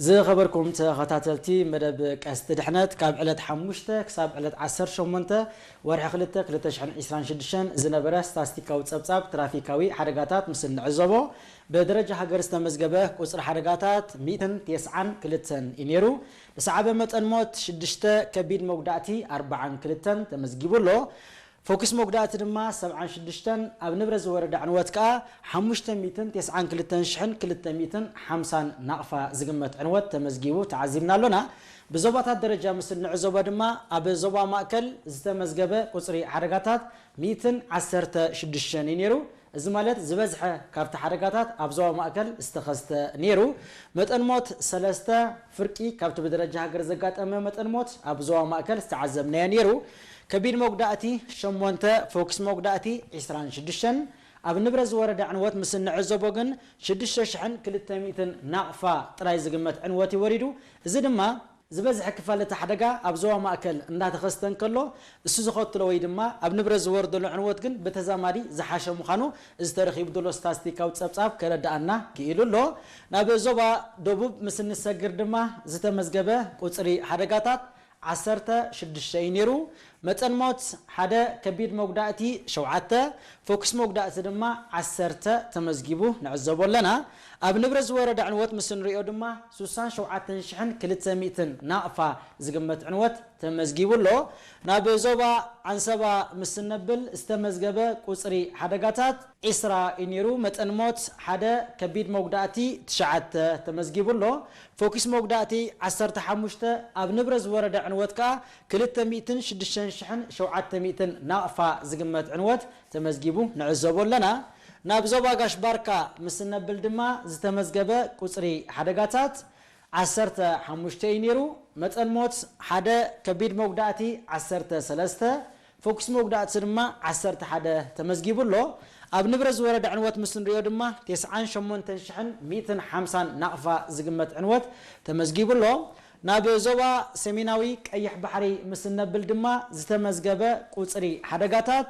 زي خبركم تخطاتلتي مدب قست دحنت كاب علت حموشته كساب علت 10 شمونته ورح خلتك لتشحن 26 زنبره ستاتستيكاو صبصاب ترافيكاوي حركاتات مثل نعزبو بدرجه هاجر استمزغبه قصر حركاتات 192 ينيرو بسعبه متن موت 6 كبيد موغداتي 42 تمزغيبولو فوكس موغدات دما 76 اب نبرز ورد عنوت كا 592 شحن 250 نقفه زغمت عنوت تمزغيبو تعزيمنا لنا بزوبات درجه مثل نعزبو دما اب زوبا ماكل زتمزغبه قصري حركاتات 116 ينيرو እዚ ማለት ዝበዝሐ ካብቲ ሓረጋታት ኣብ ዞባ ማእከል ዝተኸስተ ነይሩ መጠን ሞት 3 ፍርቂ ካብቲ በደረጃ ሃገር ዘጋጠመ መጠን ሞት ኣብ ዞባ ማእከል ዝተዓዘብናዮ ነይሩ ከቢድ መጉዳእቲ 8 ፎክስ መጉዳእቲ 26 ኣብ ንብረት ዝወረደ ዕንወት ምስ ንዕዘቦ ግን 6200 ናቕፋ ጥራይ ዝግመት ዕንወት ይወሪዱ እዚ ድማ ዝበዝሐ ክፋለተ ሓደጋ ኣብ ዞባ ማእከል እንዳተኸስተን ከሎ እሱ ዝኸትሎ ወይ ድማ ኣብ ንብረት ዝወርደሉ ዕንወት ግን በተዛማዲ ዝሓሸ ምዃኑ እዚ ተረኺቡ ደሎ ስታቲስቲካዊ ፀብጻብ ከረዳኣና ክኢሉሎ ናብ ዞባ ደቡብ ምስ ንሰግር ድማ ዝተመዝገበ ቁፅሪ ሓደጋታት 16 ነይሩ መጠን ሞት ሓደ ከቢድ መጉዳእቲ 7 ፎክስ መጉዳእቲ ድማ 10 ተመዝጊቡ ንዕዘቦ ኣለና ኣብ ንብረት ዝወረደ ዕንወት ምስ ንሪኦ ድማ 67200 ናቕፋ ዝግመት ዕንወት ተመዝጊቡሎ ናብ ዞባ አንሰባ ምስ ነብል ዝተመዝገበ ቁፅሪ ሓደጋታት 20 ነይሩ መጠን ሞት ሓደ ከቢድ መጉዳእቲ 9 ተመዝጊቡሎ ፎክስ መጉዳእቲ 15 ኣብ ንብረት ዝወረደ ዕንወት ከ 266 ናቕፋ ዝግመት ዕንወት ተመዝጊቡ ንዕዘቦ ኣለና ናብ ዞባ ጋሽ ባርካ ምስ ነብል ድማ ዝተመዝገበ ቁፅሪ ሓደጋታት 15 ነይሩ መጠን ሞት ሓደ ከቢድ መጉዳእቲ 13 ፎክስ መጉዳእቲ ድማ 11 ተመዝጊቡሎ ኣብ ንብረት ዝወረደ ዕንወት ምስ ንሪኦ ድማ 98150 ናቕፋ ዝግመት ዕንወት ተመዝጊቡሎ ናብ ዞባ ሰሜናዊ ቀይሕ ባሕሪ ምስ ነብል ድማ ዝተመዝገበ ቁፅሪ ሓደጋታት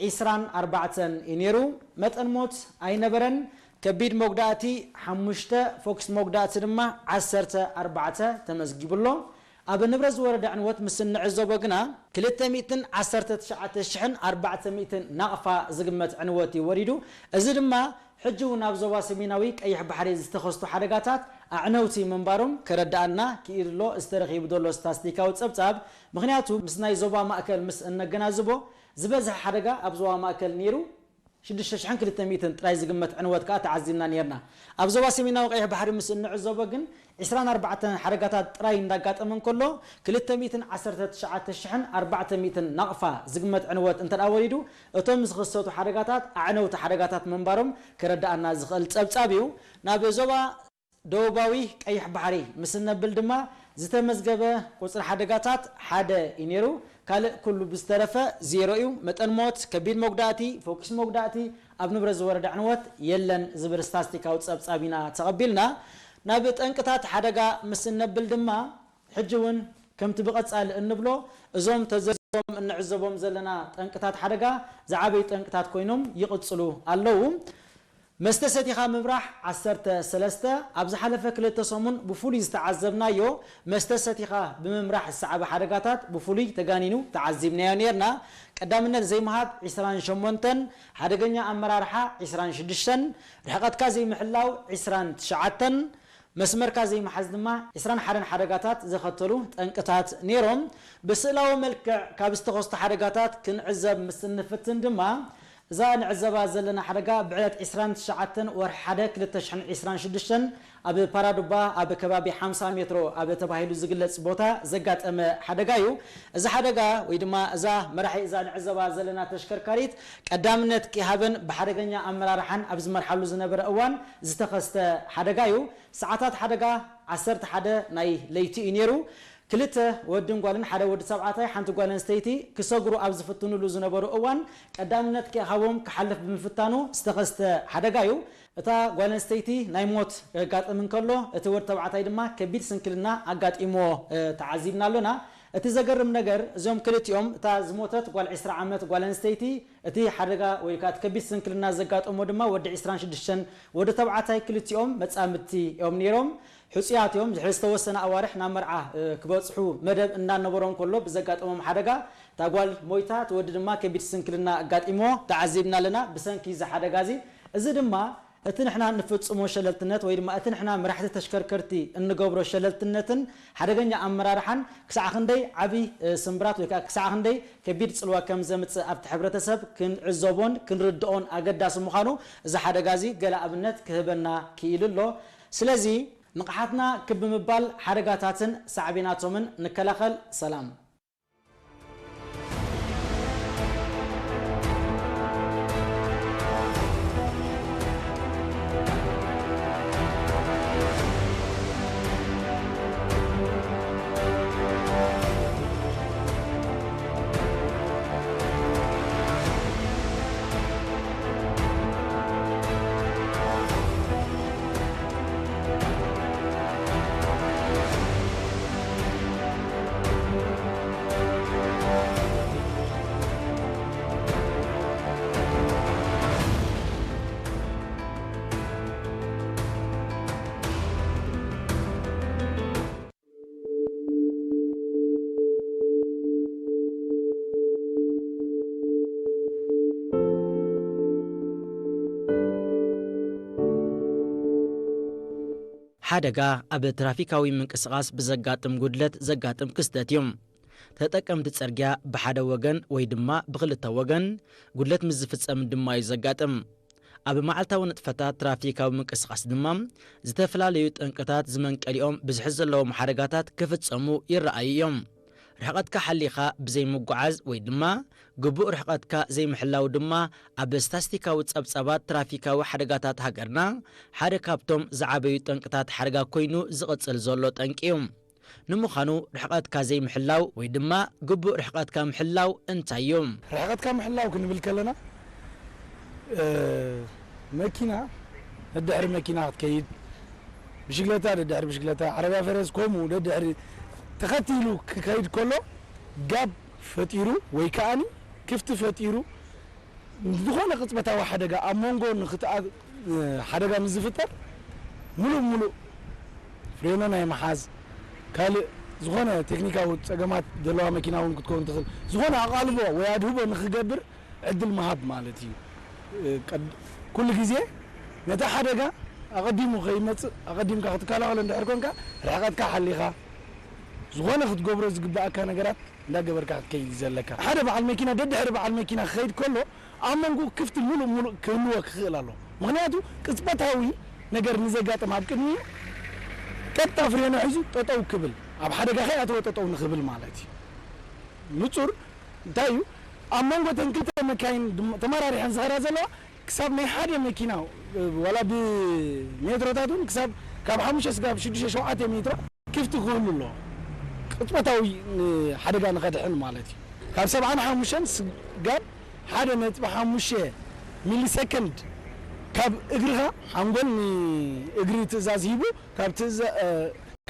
24 ነይሩ መጠን ሞት ኣይነበረን ከቢድ መጉዳእቲ 5 ፎክስ መጉዳእቲ ድማ 14 ተመዝጊቡሎ ኣብ ንብረት ዝወረደ ዕንወት ምስ ንዕዘቦ ግና 219400 ናቕፋ ዝግመት ዕንወት ይወሪዱ እዚ ድማ ሕጂ ናብ ዞባ ሰሜናዊ ቀይሕ ባሕሪ ዝተኸስቱ ሓደጋታት ኣዕነውቲ መንባሮም ከረዳኣና ክኢልሎ ዝተረኺቡ ደሎ ስታቲስቲካዊ ፀብጻብ ምክንያቱ ምስ ናይ ዞባ ማእከል ምስ እነገናዝቦ ዝበዝሐ ሓደጋ ኣብ ዞባ ማእከል ነይሩ 6200 ጥራይ ዝግመት ዕንወት ከ ተዓዚምና ነርና ኣብ ዞባ ሰሜናዊ ቀይሕ ባሕሪ ምስ እንዕዘቦ ግን 24 ሓደጋታት ጥራይ እንዳጋጠመን ከሎ 219400 ናቕፋ ዝግመት ዕንወት እንተዳ ወሪዱ እቶም ዝኽሰቱ ሓደጋታት ኣዕነውቲ ሓደጋታት መንባሮም ከረዳኣና ዝኽእል ፀብጻብ እዩ ናብ ዞባ ደቡባዊ ቀይሕ ባሕሪ ምስ ነብል ድማ ዝተመዝገበ ቁፅሪ ሓደጋታት 1 ነይሩ ካልእ ኩሉ ብዝተረፈ 0 እዩ መጠን ሞት ከቢድ መጉዳእቲ ፎክስ መጉዳእቲ ኣብ ንብረት ዝወረደ ዕንወት የለን ዝብል ስታቲስቲካዊ ፀብጻቢና ተቐቢልና ናብ ጠንቅታት ሓደጋ ምስ ነብል ድማ ሕጂ እውን ከምቲ ብቐፃሊ እንብሎ እዞም ተዘርዚሮም እንዕዘቦም ዘለና ጠንቅታት ሓደጋ ዝዓበዩ ጠንቅታት ኮይኖም ይቕፅሉ ኣለዉ መስተሰቲኻ ምብራሕ 13 ኣብ ዝሓለፈ ክልተ ሰሙን ብፍሉይ ዝተዓዘብናዮ መስተሰቲኻ ብምምራሕ ዝሰዓበ ሓደጋታት ብፍሉይ ተጋኒኑ ተዓዚብናዮ ነርና ቀዳምነት ዘይመሃብ 28 ሓደገኛ ኣመራርሓ 26 ርሕቐትካ ዘይምሕላው 29 መስመርካ ዘይመሓዝ ድማ 21 ሓደጋታት ዘኸተሉ ጠንቅታት ነይሮም ብስእላዊ መልክዕ ካብ ዝተኸስቱ ሓደጋታት ክንዕዘብ ምስ እንፍትን ድማ እዛ ንዕዘባ ዘለና ሓደጋ ብዕለት 29 ወርሒ 1 2026 ኣብ ፓራዱባ ኣብ ከባቢ 50 ሜትሮ ኣብ ተባሂሉ ዝግለጽ ቦታ ዘጋጠመ ሓደጋ እዩ እዚ ሓደጋ ወይ ድማ እዛ መራሒ እዛ ንዕዘባ ዘለና ተሽከርካሪት ቀዳምነት ክሃበን ብሓደገኛ ኣመራርሓን ኣብ ዝመርሓሉ ዝነበረ እዋን ዝተኸስተ ሓደጋ እዩ ሰዓታት ሓደጋ 11 ናይ ለይቲ ነይሩ ክልተ ወድን ጓልን ሓደ ወዲ ሰብዓታይ ሓንቲ ጓል አንስተይቲ ክሰግሩ ኣብ ዝፍትኑሉ ዝነበሩ እዋን ቀዳምነት ክሃቦም ክሓልፍ ብምፍታኑ ዝተኸስተ ሓደጋ እዩ እታ ጓል አንስተይቲ ናይ ሞት ጋጥምን ከሎ እቲ ወዲ ተባዕታይ ድማ ከቢድ ስንክልና ኣጋጢሞ ተዓዚብና ኣለና اتزقرم نجر زوم كلتيوم تاز موتت قال 10 عامات قال انستيتي اتي حرقه ويكات كبيس سنكلنا زقات امودما ود 10 شدشن ود تبعتاي كلتيوم مصامتي يوم نيروم حصيات يوم حستوسنا اوارح نمرعه كبصحو مدب ان نبرون كله بزقات امم حرقه تاقوال مويتات ود دما كبيس سنكلنا قاطيمو تعذبنا لنا بسنكي ز حرقازي እዚ ድማ እቲ ንሕና ንፍጽሞ ሸለልትነት ወይ ድማ እቲ ንሕና መራሕቲ ተሽከርከርቲ እንገብሮ ሸለልትነትን ሓደገኛ ኣመራርሓን ክሳዕ ክንደይ ዓቢ ስምብራት ወይ ከዓ ክሳዕ ክንደይ ከቢድ ጽልዋ ከም ዘምጽእ ኣብቲ ሕብረተሰብ ክንዕዘቦን ክንርድኦን ኣገዳሲ ምዃኑ እዚ ሓደጋ እዚ ገለ ኣብነት ክህበና ክኢሉ ኣሎ ስለዚ ንቕሓትና ክብምባል ሓደጋታትን ሳዕቤናቶምን ንከላኸል ሰላም ሓደጋ ኣብ ትራፊካዊ ምንቅስቓስ ብዘጋጥም ጉድለት ዘጋጥም ክስተት እዩ ተጠቀምቲ ጽርግያ ብሓደ ወገን ወይ ድማ ብኽልተ ወገን ጉድለት ምስ ዝፍጸም ድማ እዩ ዘጋጥም ኣብ መዓልታዊ ንጥፈታት ትራፊካዊ ምንቅስቓስ ድማ ዝተፈላለዩ ጠንቅታት ዝመንቀሊኦም ብዝሕዝ ዘለዎም ሓደጋታት ክፍጸሙ ይረኣዩ እዮም ርሕቐትካ ሓሊኻ ብዘይ ምጓዓዝ ወይ ድማ ግቡእ ርሕቐትካ ዘይምሕላው ድማ ኣብ ስታስቲካዊ ጸብጸባት ትራፊካዊ ሓደጋታት ሃገርና ሓደ ካብቶም ዝዓበዩ ጠንቅታት ሓደጋ ኮይኑ ዝቕጽል ዘሎ ጠንቂ እዩ ንምዃኑ ርሕቐትካ ዘይምሕላው ወይ ድማ ግቡእ ርሕቐትካ ምሕላው እንታይ እዩ ርሕቐትካ ምሕላው ክንብል ከለና መኪና ደድሕሪ መኪና ክትከይድ ብሽክለታ ደድሕሪ ብሽክለታ ዓረብያ ፈረስ ከምኡ ደድሕሪ ተኸቲሉ ክከይድ ከሎ ጋብ ፈጢሩ ወይ ከዓኒ ክፍቲ ፈጢሩ ዝኾነ ቅጽበታዊ ሓደጋ ኣብ መንጎ ሓደጋ ምስ ዝፍጠር ሙሉእ ፍሬኖ ናይ መሓዝ ካልእ ዝኾነ ቴክኒካዊ ፀገማት ዘለዋ መኪና እውን ክትከውን ትኽእል ዝኾነ ኣቓልቦ ወይ ኣድህቦ ንክገብር ዕድል መሃብ ማለት እዩ ኩሉ ግዜ ነታ ሓደጋ ኣቐዲሙ ከይመፅእ ኣቐዲምካ ክትከላኸሎ እንድሕር ኮንካ ርሕቐትካ ሓሊኻ ዝኾነ ክትገብሮ ዝግባእካ ነገራት እንዳገበርካ ክትከይድ ዘለካ ሓደ በዓል መኪና ደድሕሪ በዓል መኪና ክኸይድ ከሎ ኣብ መንጎ ክፍቲ ሙሉእ ክህልዎ ክኽእል ኣሎ ምክንያቱ ቅጽበታዊ ነገር ንዘጋጥም ኣብ ቅድሚኡ ቀጥታ ፍሬኖ ሒዙ ጠጠው ክብል ኣብ ሓደጋ ከይኣተወ ጠጠው ንኽብል ማለት እዩ ንጹር እንታይ እዩ ኣብ መንጎ ተን ክልተ መካይን ተመራሪሐን ዝኸዳ ዘለዋ ክሳብ ናይ ሓደ መኪና ዋላ ብሜትሮታት እውን ክሳብ ካብ 5 እስካብ 6-7 ሜትሮ ክፍቲ ክህሉ ኣለዎ ቅጽበታዊ ሓደጋ ንኸድሕን ማለት እዩ ካብ 75 ስጋብ 1.5 ሚሊ ሰከንድ ካብ እግርኻ ሓንጎል ንእግሪ ትእዛዝ ሂቡ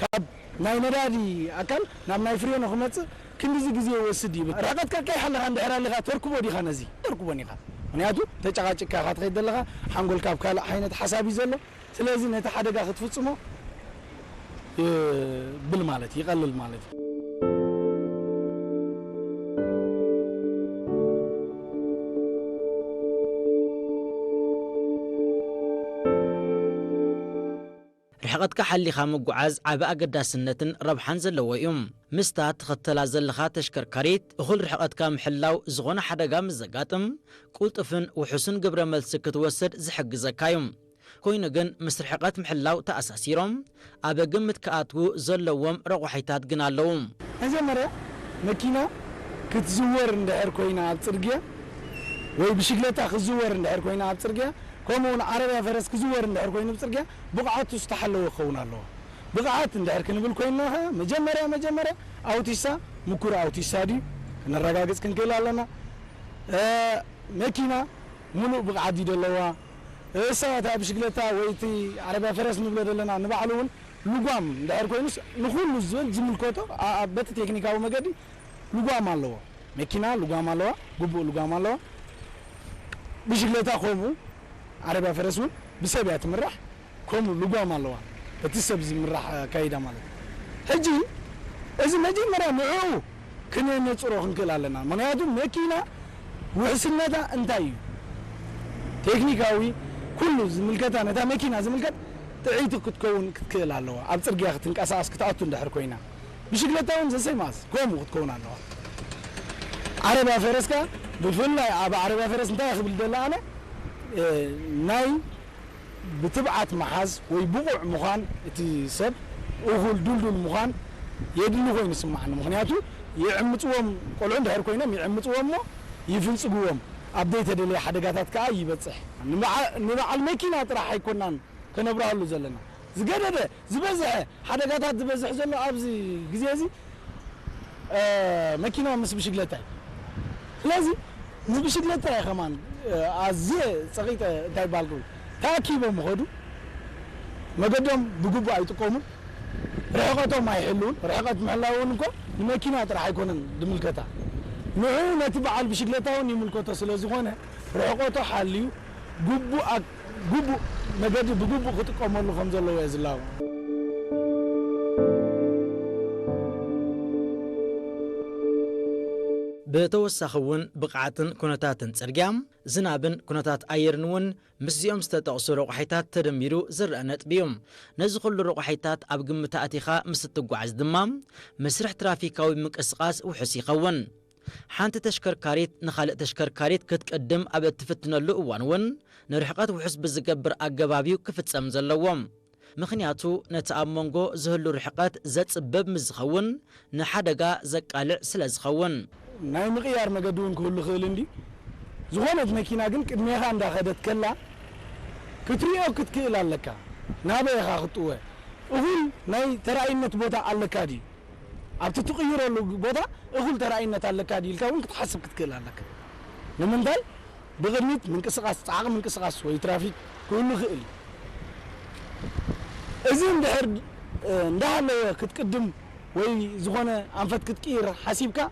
ካብ ናይ ነዳዲ ኣካል ናብ ናይ ፍሬኖ ክመፅእ ክንዲዚ ግዜ ይወስድ ይብል ርሕቐትካ ከይሓለኻ እንድሕር ኣለኻ ተርክቦ ዲኻ ነዚ ተርክቦን ኢኻ ምክንያቱ ተጨቃጭቅካ ኢኻ ትኸይድ ዘለኻ ሓንጎልካ ኣብ ካልእ ዓይነት ሓሳብ እዩ ዘሎ ስለዚ ነቲ ሓደጋ ክትፍፅሞ ብል ማለት ይቐልል ማለት እዩ ርሕቐትካ ሓሊኻ ምጉዓዝ ዓብ ኣገዳስነትን ረብሓን ዘለዎ እዩ ምስታ ትኽተላ ዘለኻ ተሽከርካሪት እኹል ርሕቐትካ ምሕላው ዝኾነ ሓደጋ ምስ ዘጋጥም ቁልጥፍን ውሑስን ግብረ መልሲ ክትወስድ ዝሕግዘካ እዩ ኮይኑ ግን ምስ ርሕቐት ምሕላው ተኣሳሲሮም ኣብ ግምት ክኣትዉ ዘለዎም ረቑሒታት ግን ኣለዉ መጀመርያ መኪና ክትዝወር እንድሕር ኮይና ኣብ ጽርግያ ወይ ብሽክለታ ክትዝወር እንድሕር ኮይና ኣብ ጽርግያ ከምኡውን ዓረብያ ፈረስ ክዝወር እንድሕር ኮይኑ ብጽርግያ ብቕዓቱ ዝተሓለወ ክኸውን ኣለዎ ብቕዓት እንድሕር ክንብል ኮይና መጀመርያ ኣውቲሳ ምኩር ኣውቲሳ ድዩ ክንረጋግፅ ክንክእል ኣለና መኪና ሙሉእ ብቕዓት እዩ ዘለዋ ሰባት ኣብ ብሽክለታ ወይ እቲ ዓረብያ ፈረስ ንብሎ ዘለና ንባዕሉ እውን لقام دحر كوينس نخول الزول زملكوتو بت تكنيكاو مجدي لقام الله مكينا لقام الله قبو لقام الله بشكلتا قومو عربة فرسون بسبيات مرح قومو لقام الله بتسبز مرح كايدا مالك هجي إذا نجي مرة معو كنا نتصرخ نكلالنا منادم مكينا وحسنا دا انتايو تكنيكاوي كله زملكتا نتا مكينا زملكت تعيتو كتكون كتكل على أبصر جاك تنقصاص كتعطون دحر كوينا بشكلتهم زي ماس كومو كتكون على عربة فرسكا بفلا أبا عربة فرس انت ياخذ بالدلالة ناي بتبعت محاز ويبوع مخان تسب وهو دول مخان يدلو غين يسمعنا مخنياتو يعمطوهم قولون دحر كوينا يعمطوهم يفنصقوهم أبديت هذه حدقات كا يبصح نمع الماكينات راح يكونن كنبرها له زلنا زقدده زبزح حدقات زبزح زلنا ابزي غزيازي ماكينه مس بشكلتها لازم مس بشكلتها كمان ازي صقيته تاع بالكو تاكيبو مخدو مقدم بغبو ايتقومو رحقتهم ما يحلون رحقت محلاون انكو الماكينات راح يكونن دملكتا نعونا تبع بشكلتها ونملكوتا سلازي هنا رحقته حاليو غبو نجد بجوب خطك أمر خمسة الله يزلاه بتوسخون بقعتن كنتاتن سرجام زنابن كنتات أيرنون مسيوم ستتأثر رقحيتات ترميرو زرقنت بيوم نزخل الرقحيتات أبقم تأتيخا مستقعز دمام مسرح ترافيكاوي مكسقاس وحسيقون حانت تشكركاريت نخالق تشكركاريت كتقدم أبد تفتنا اللؤوانون نرحقات وحسب الزقبر أقبابيو كفتسام زلوام مخنياتو نتأمنغو زهلو رحقات زت سبب مزخون نحادقا زكالع سلازخون ناي مغيار مقدون كل خيلندي زغونت مكينا قل كدميها عندها خدت كلا كتريو كتكيل علىكا نابا يخا خطوه أقول ناي ترأينت بوتا علىكا دي أبت تغيروا له بوتا أقول ترأينت علىكا دي الكاون كتحسب كتكيل علىكا لمن دال بغنيت من كسقاس عاق من كسقاس ويترافيك كل خيل إذن دحر ندهل كتقدم وي زغونة أنفت كتكير حسيبكا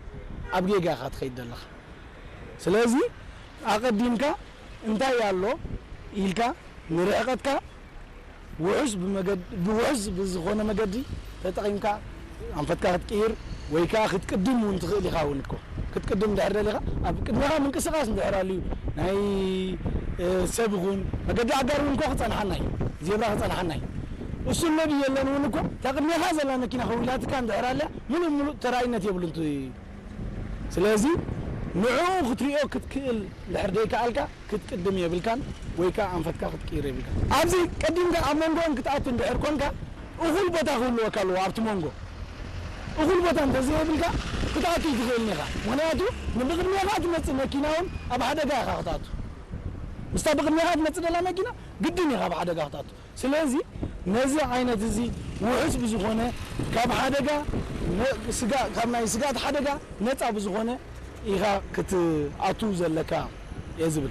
أبغيجا خات خيد الله سلازي أقدمك أنت يالله إلكا مرحقتك وعز بوعز بزغونة مجدي تتقيمك أنفتك كتكير ويكا كتقدم وانتخيل يخاونكو كتقدم دحر لها أبقدمها من كسقاس دحر لي ناي سابقون مجدي عقارون كو خطان حناي زيبرا خطان حناي وصل نبي يلا نونكو تقدمي هذا لأنك كنا خولات كان دحر لها من تراينت يبلنتو سلازي نعو خطريو كتكيل لحرديك ألكا كتقدم يبلكان ويكا أنفتك كتكير يبلكان أبزي قدمك أمونغو كتأتون دحر كونكا أغول بطا خلو وكالو أبت مونغو أغول بطا انتزي يبلكا كتأتي تخيل نخا مناتو من بغر ميغات متصل مكيناون أب حدا قاقا خطاتو مستابق ميغات متصل لا مكينا قدم يخا بحدا قاقا خطاتو سلازي نزع عينة تزي وحس بزغونة كاب حدا قا سقا كابناي سقات حدا قا نتع بزغونة إيغا كت أتوز لك يزبل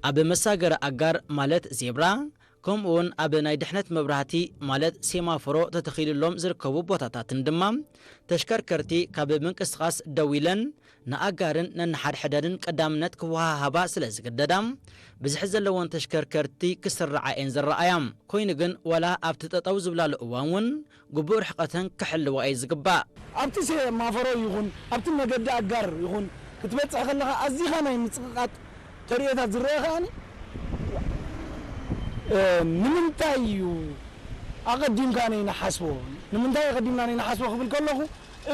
أب مساجر أجار مالت زيبرا كم أون أب نايدحنت مبرهاتي مالت سيما فرو تتخيل اللوم زركبو بوتاتا تندمام تشكر كرتي كاب منك اسقاس دويلن نأجارن ننحر حدادن قدامنت كوها هبا سلازقددام بزحز اللوان تشكر كرتي كسر رعاين زر رعايام كوينغن ولا أبتتطو زبلا لأوانون قبور حقتن كحل وأي زقبا أبتي سيما فرو يغون أبتي نقد أجار يغون كتبت أخلها أزيخانا يمتسقات تريتها زريخاني نمنتايو أقدم كاني نحسبه نمنتاي أقدم كاني نحسبه قبل كله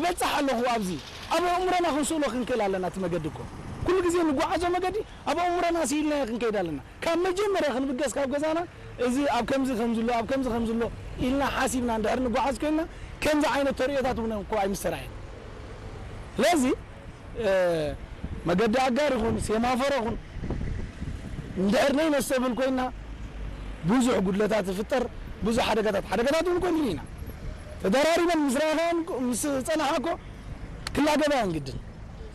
بتصح له أبزي أبو عمرنا خنسولو خنكلا لنا تمجدكم كل جزء نقول عجوا مجدي أبو عمرنا سيلنا خنكيدا لنا كم مجمرة خنبجس كاب جزانا إذا أب كم زي خمسلو أب كم زي خمسلو إلنا حاسبنا عند هرنا نقول عزكنا كم زي عين الطريقة تاتونا كواي مسترعين لازم مجد أجارهم سيما فرهم ندرنا نستقبل كوينا بوزع قدلتات الفطر بوزع حركات ونكون لينا فدراري من مزرعان مصنعاكو كلها جبان جدا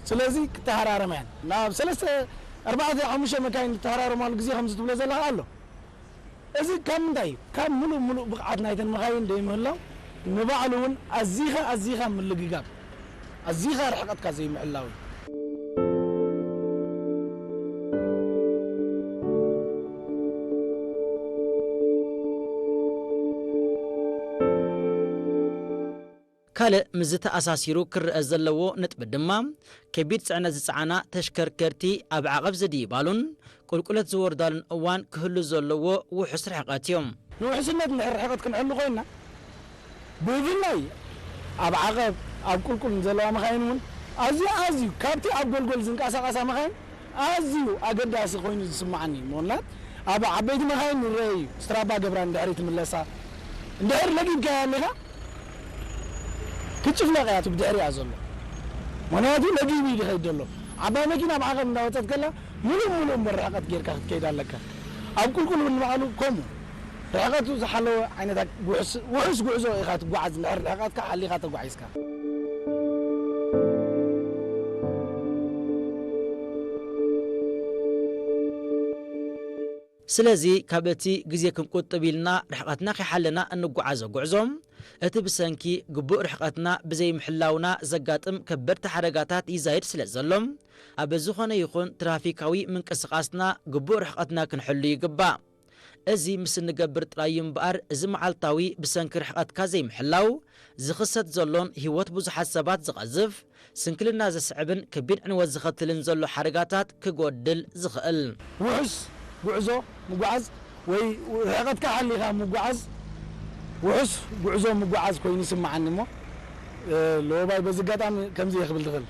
سلازي تهرارم يعني لا سلسة 4-5 مكاين تهرارم على الجزيرة 5 تبلا زي قالوا إذا كم داي كم ملو بقعدنا يتن مكاين دايم هلا نبعلون أزيخا من اللقيقاب أزيخا رحقت كازي معلاوي ካልእ ምዝተ ኣሳሲሩ ክርአ ዘለዎ ነጥቢ ድማ ከቢድ ጽዕነት ዝጸዓና ተሽከርከርቲ ኣብ ዓቐብ ዝድይባሉን ቁልቁለት ዝወርዳሉን እዋን ክህሉ ዘለዎ ውሑስ ርሕቐት እዮም ንውሕስነት ርሕቐት ክንሕሉ ኮይንና ብብናይ ኣብ ዓቐብ ኣብ ቁልቁል ዘለዋ መኻይን እውን ኣዝዩ ካብቲ ኣብ ጎልጎል ዝንቀሳቐሳ መኻይን ኣዝዩ ኣገዳሲ ኮይኑ ዝስማዓኒ ምክንያት ኣብ ዓበይቲ መኻይን ንርአ እዩ ስትራባ ገብራ እንድሕሪ ትምለሳ እንድሕር ለጊድካያ ኣለኻ كتشوف لقيات بدعري أزله منادي لقي بيدي خيدله عبا مكينا بعقب ناوتات كلا ملو مرحقات غير كيدا لك أو كل من معلو كومو رحقات زحلو عين ذاك وحس قعزو إخات قعز نحر رحقات كحلي خات قعيسك سلازي كابتي جزيكم قطبيلنا رحقاتنا خحلنا أن قعزو قعزوم እቲ ብሰንኪ ግቡእ ርሕቐትና ብዘይ ምሕላውና ዘጋጥም ከበድቲ ሓደጋታት ይዛይድ ስለ ዘሎም ኣብ ዝኾነ ይኹን ትራፊካዊ ምንቅስቓስና ግቡእ ርሕቐትና ክንሕሉ ይግባእ እዚ ምስ ንገብር ጥራይ እምበኣር እዚ መዓልታዊ ብሰንኪ ርሕቐትካ ዘይምሕላው ዝኽሰት ዘሎን ህይወት ብዙሓት ሰባት ዝቐዝፍ ስንክልና ዘስዕብን ከቢድ ዕንወት ዝኸትልን ዘሎ ሓደጋታት ክጎድል ዝኽእል ውሑስ ጉዕዞ ምጓዓዝ ወይ ርሕቐትካ ሓሊኻ ምጓዓዝ وحس قعزو مقعز كوين يسمعني مو لو باي بزقات كم زي يخبل دخل